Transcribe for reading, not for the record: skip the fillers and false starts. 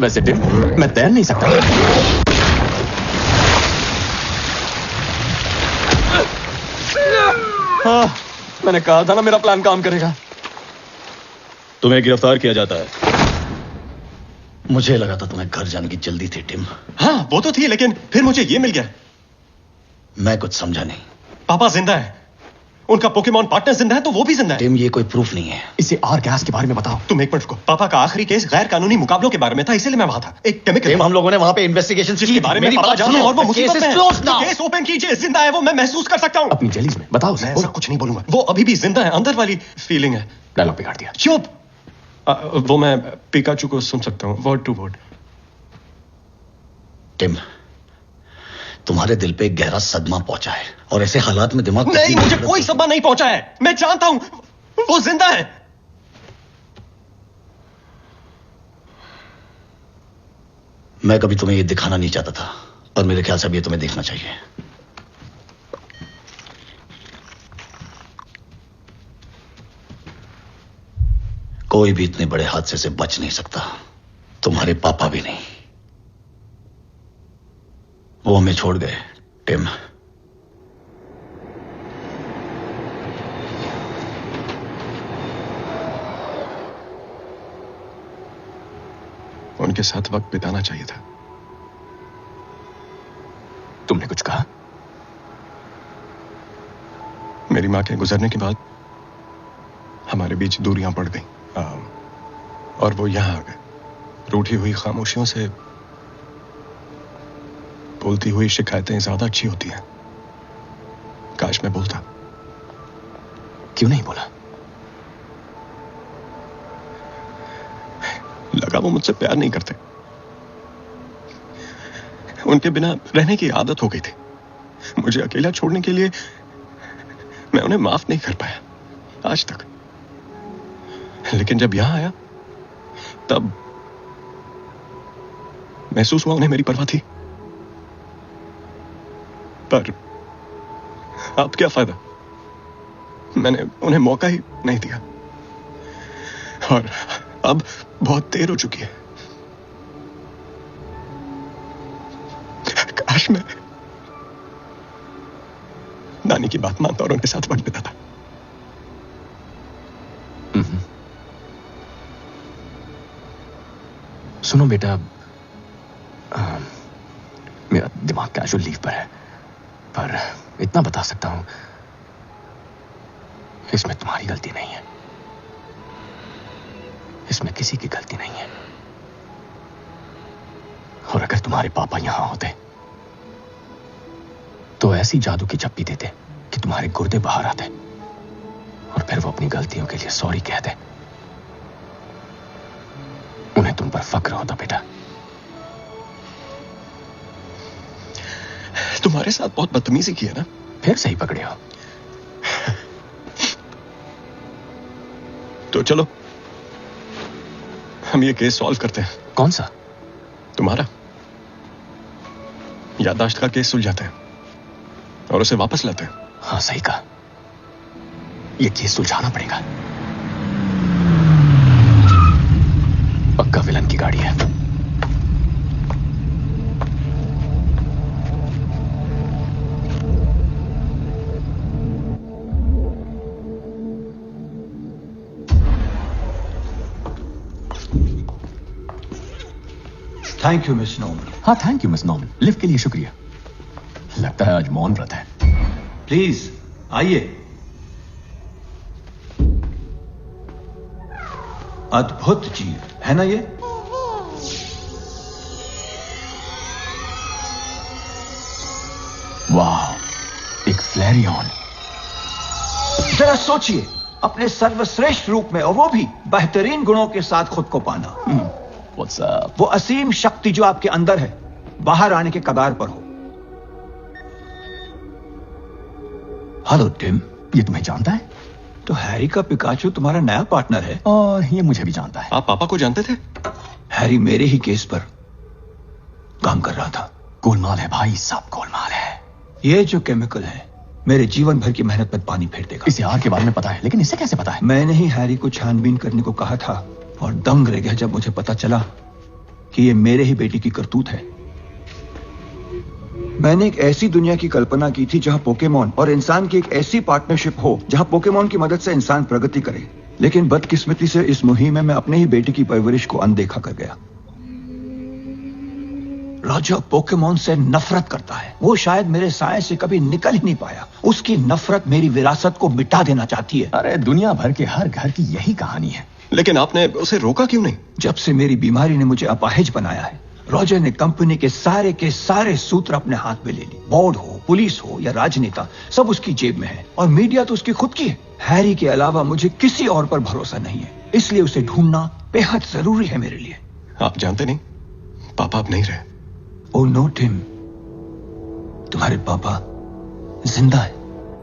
वैसे टिम, मैं तैर नहीं सकता। हाँ, मैंने कहा था ना मेरा प्लान काम करेगा। तुम्हें गिरफ्तार किया जाता है। मुझे लगा था तुम्हें घर जाने की जल्दी थी टिम। हाँ वो तो थी, लेकिन फिर मुझे ये मिल गया। मैं कुछ समझा नहीं। पापा जिंदा है, उनका पोकेमॉन पार्टनर जिंदा है, तो वो भी जिंदा है। टिम ये कोई प्रूफ नहीं है। इसे आर गैस के बारे में बताओ। तुम एक मिनट रुको। पापा का आखिरी केस गैर कानूनी मुकाबलों के बारे में था, इसीलिए मैं वहां था। एक केमिकल टिम, हम लोगों ने वहां पे इन्वेस्टिगेशन जिसके बारे में पापा जानते हैं और वो मुसीबत में है। केस ओपन कीजिए, जिंदा है वो, मैं महसूस कर सकता हूँ। अपनी जेलीज में बताओ। मैं ऐसा कुछ नहीं बोलूंगा, वो अभी भी जिंदा है, अंदर वाली फीलिंग है। डायलॉग बिगाड़ दिया। चुप। वो मैं पिकाचू को सुन सकता हूँ वर्ड टू वर्ड। टिम, तुम्हारे दिल पे गहरा सदमा पहुंचा है और ऐसे हालात में दिमाग नहीं, मुझे कोई सदमा नहीं पहुंचा है। मैं जानता हूं वो जिंदा है। मैं कभी तुम्हें ये दिखाना नहीं चाहता था और मेरे ख्याल से अब ये तुम्हें देखना चाहिए। कोई भी इतने बड़े हादसे से बच नहीं सकता, तुम्हारे पापा भी नहीं। वो हमें छोड़ गए टिम। उनके साथ वक्त बिताना चाहिए था। तुमने कुछ कहा? मेरी मां के गुजरने के बाद हमारे बीच दूरियां बढ़ गईं, और वो यहां आ गए। रूठी हुई खामोशियों से बोलती हुई शिकायतें ज्यादा अच्छी होती हैं। काश मैं बोलता। क्यों नहीं बोला? लगा वो मुझसे प्यार नहीं करते। उनके बिना रहने की आदत हो गई थी। मुझे अकेला छोड़ने के लिए मैं उन्हें माफ नहीं कर पाया आज तक। लेकिन जब यहां आया तब महसूस हुआ उन्हें मेरी परवाह थी। पर अब क्या फायदा, मैंने उन्हें मौका ही नहीं दिया और अब बहुत देर हो चुकी है। काश मैं नानी की बात मानता और उनके साथ वक्त बिताता। सुनो बेटा, मेरा दिमाग कैजुअल लीव पर है, पर इतना बता सकता हूं, इसमें तुम्हारी गलती नहीं है। इसमें किसी की गलती नहीं है। और अगर तुम्हारे पापा यहां होते तो ऐसी जादू की चप्पी देते कि तुम्हारे गुर्दे बाहर आते और फिर वो अपनी गलतियों के लिए सॉरी कहते। उन्हें तुम पर फक्र होता बेटा। तुम्हारे साथ बहुत बदतमीजी की है ना? फिर सही पकड़े हो। तो चलो हम ये केस सॉल्व करते हैं। कौन सा? तुम्हारा याददाश्त का केस सुलझाते हैं और उसे वापस लाते हैं। हाँ सही कहा, ये केस सुलझाना पड़ेगा। पक्का विलन की गाड़ी है। Thank you Miss Norman. हाँ thank you Miss Norman. Lift के लिए शुक्रिया। लगता है आज मौन व्रत है। प्लीज आइए। अद्भुत जीव है ना ये? वाह, एक फ्लैरियन। जरा सोचिए, अपने सर्वश्रेष्ठ रूप में और वो भी बेहतरीन गुणों के साथ खुद को पाना। What's up? वो असीम शक्ति जो आपके अंदर है, बाहर आने के कगार पर हो। हेलो टिम, ये तुम्हें जानता है? तो हैरी का पिकाचू तुम्हारा नया पार्टनर है? और ये मुझे भी जानता है। आप पापा को जानते थे? हैरी मेरे ही केस पर काम कर रहा था। गोलमाल है भाई, सब गोलमाल है। ये जो केमिकल है मेरे जीवन भर की मेहनत पर पानी फेर देगा। इसे आर के बारे में पता है, लेकिन इसे कैसे पता है? मैंने ही हैरी को छानबीन करने को कहा था और दंग रह गया जब मुझे पता चला कि ये मेरे ही बेटे की करतूत है। मैंने एक ऐसी दुनिया की कल्पना की थी जहां पोकेमॉन और इंसान की एक ऐसी पार्टनरशिप हो जहां पोकेमॉन की मदद से इंसान प्रगति करे। लेकिन बदकिस्मती से इस मुहिम में मैं अपने ही बेटे की परवरिश को अनदेखा कर गया। रॉजर पोकेमॉन से नफरत करता है। वो शायद मेरे साए से कभी निकल ही नहीं पाया। उसकी नफरत मेरी विरासत को मिटा देना चाहती है। अरे दुनिया भर के हर घर की यही कहानी है। लेकिन आपने उसे रोका क्यों नहीं? जब से मेरी बीमारी ने मुझे अपाहिज बनाया है, रॉजर ने कंपनी के सारे सूत्र अपने हाथ में ले ली। बोर्ड हो, पुलिस हो या राजनेता, सब उसकी जेब में है और मीडिया तो उसकी खुद की है। हैरी के अलावा मुझे किसी और पर भरोसा नहीं है, इसलिए उसे ढूंढना बेहद जरूरी है मेरे लिए। आप जानते नहीं, पापा अब नहीं रहे। ओ नो टिम, तुम्हारे पापा जिंदा है।